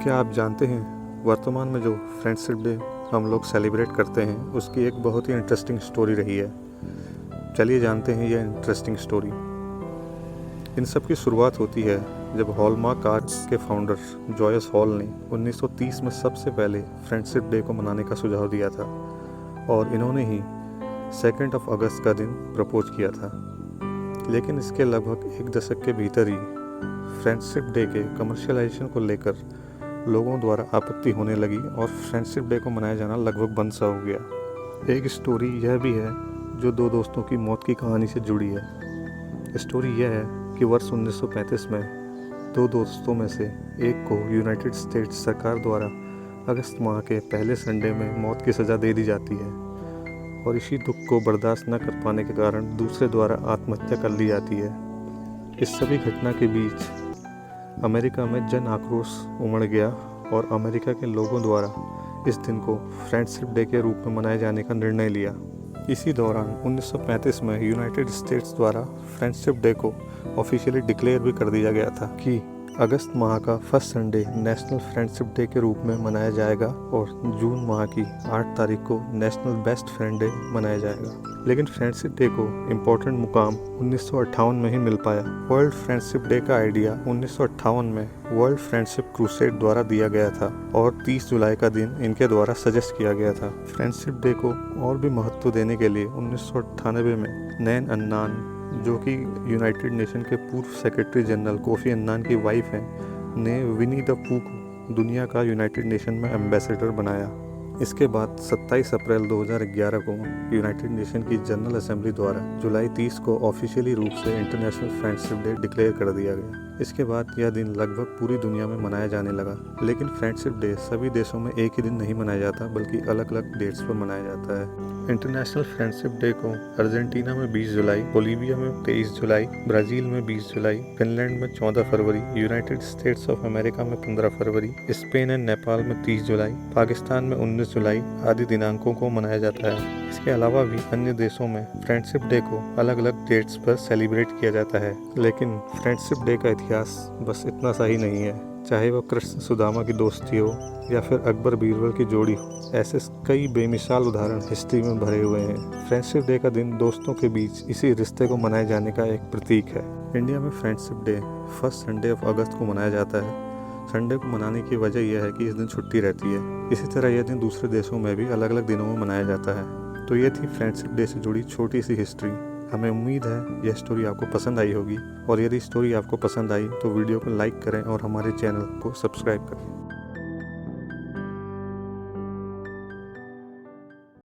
क्या आप जानते हैं वर्तमान में जो फ्रेंडशिप डे हम लोग सेलिब्रेट करते हैं उसकी एक बहुत ही इंटरेस्टिंग स्टोरी रही है। चलिए जानते हैं यह इंटरेस्टिंग स्टोरी। इन सब की शुरुआत होती है जब हॉलमार्क आर्ट्स के फाउंडर जॉयस हॉल ने 1930 में सबसे पहले फ्रेंडशिप डे को मनाने का सुझाव दिया था और इन्होंने ही 2 अगस्त का दिन प्रपोज किया था। लेकिन इसके लगभग एक दशक के भीतर ही फ्रेंडशिप डे के कमर्शियलाइजेशन को लेकर लोगों द्वारा आपत्ति होने लगी और फ्रेंडशिप डे को मनाया जाना लगभग बंद सा हो गया। एक स्टोरी यह भी है जो 2 दोस्तों की मौत की कहानी से जुड़ी है। स्टोरी यह है कि वर्ष 1935 में 2 दोस्तों में से एक को यूनाइटेड स्टेट्स सरकार द्वारा अगस्त माह के पहले संडे में मौत की सज़ा दे दी जाती है और इसी दुख को बर्दाश्त न कर पाने के कारण दूसरे द्वारा आत्महत्या कर ली जाती है। इस सभी घटना के बीच अमेरिका में जन आक्रोश उमड़ गया और अमेरिका के लोगों द्वारा इस दिन को फ्रेंडशिप डे के रूप में मनाए जाने का निर्णय लिया। इसी दौरान 1935 में यूनाइटेड स्टेट्स द्वारा फ्रेंडशिप डे को ऑफिशियली डिक्लेयर भी कर दिया गया था कि अगस्त माह का first Sunday national friendship day के रूप में मनाया जाएगा और जून माह की 8 तारीख को नेशनल बेस्ट फ्रेंड डे मनाया जाएगा। लेकिन फ्रेंडशिप डे को इम्पोर्टेंट मुकाम 1958 में ही मिल पाया। वर्ल्ड फ्रेंडशिप डे का आइडिया 1958 में वर्ल्ड फ्रेंडशिप क्रूसेड द्वारा दिया गया था और 30 जुलाई का दिन इनके द्वारा सजेस्ट किया गया था। फ्रेंडशिप डे को और भी महत्व देने के लिए 1998 में नैन अन्नान, जो कि यूनाइटेड नेशन के पूर्व सेक्रेटरी जनरल कोफी अन्नान की वाइफ हैं, ने विनी द पू को दुनिया का यूनाइटेड नेशन में एम्बेसडर बनाया। इसके बाद 27 अप्रैल 2011 को यूनाइटेड नेशन की जनरल असेंबली द्वारा जुलाई 30 को ऑफिशियली रूप से इंटरनेशनल फ्रेंडशिप डे डिक्लेयर कर दिया गया। इसके बाद यह दिन लगभग पूरी दुनिया में मनाया जाने लगा। लेकिन फ्रेंडशिप डे सभी देशों में एक ही दिन नहीं मनाया जाता बल्कि अलग अलग डेट्स पर मनाया जाता है। इंटरनेशनल फ्रेंडशिप डे को अर्जेंटीना में 20 जुलाई, बोलीविया में 23 जुलाई, ब्राज़ील में 20 जुलाई, फिनलैंड में 14 फरवरी, यूनाइटेड स्टेट्स ऑफ अमेरिका में 15 फरवरी, स्पेन एंड नेपाल में 30 जुलाई, पाकिस्तान में 19 जुलाई आदि दिनांकों को मनाया जाता है। इसके अलावा भी अन्य देशों में फ्रेंडशिप डे को अलग अलग डेट्स पर सेलिब्रेट किया जाता है। लेकिन फ्रेंडशिप डे का इतिहास बस इतना सा ही नहीं है। चाहे वह कृष्ण सुदामा की दोस्ती हो या फिर अकबर बीरबल की जोड़ी हो, ऐसे कई बेमिसाल उदाहरण हिस्ट्री में भरे हुए हैं। फ्रेंडशिप डे का दिन दोस्तों के बीच इसी रिश्ते को मनाए जाने का एक प्रतीक है। इंडिया में friendship day first Sunday off अगस्त को मनाया जाता है। संडे को मनाने की वजह यह है कि इस दिन छुट्टी रहती है। इसी तरह यह दिन दूसरे देशों में भी अलग अलग दिनों में मनाया जाता है। तो ये थी फ्रेंडशिप डे से जुड़ी छोटी सी हिस्ट्री। हमें उम्मीद है यह स्टोरी आपको पसंद आई होगी और यदि स्टोरी आपको पसंद आई तो वीडियो को लाइक करें और हमारे चैनल को सब्सक्राइब करें।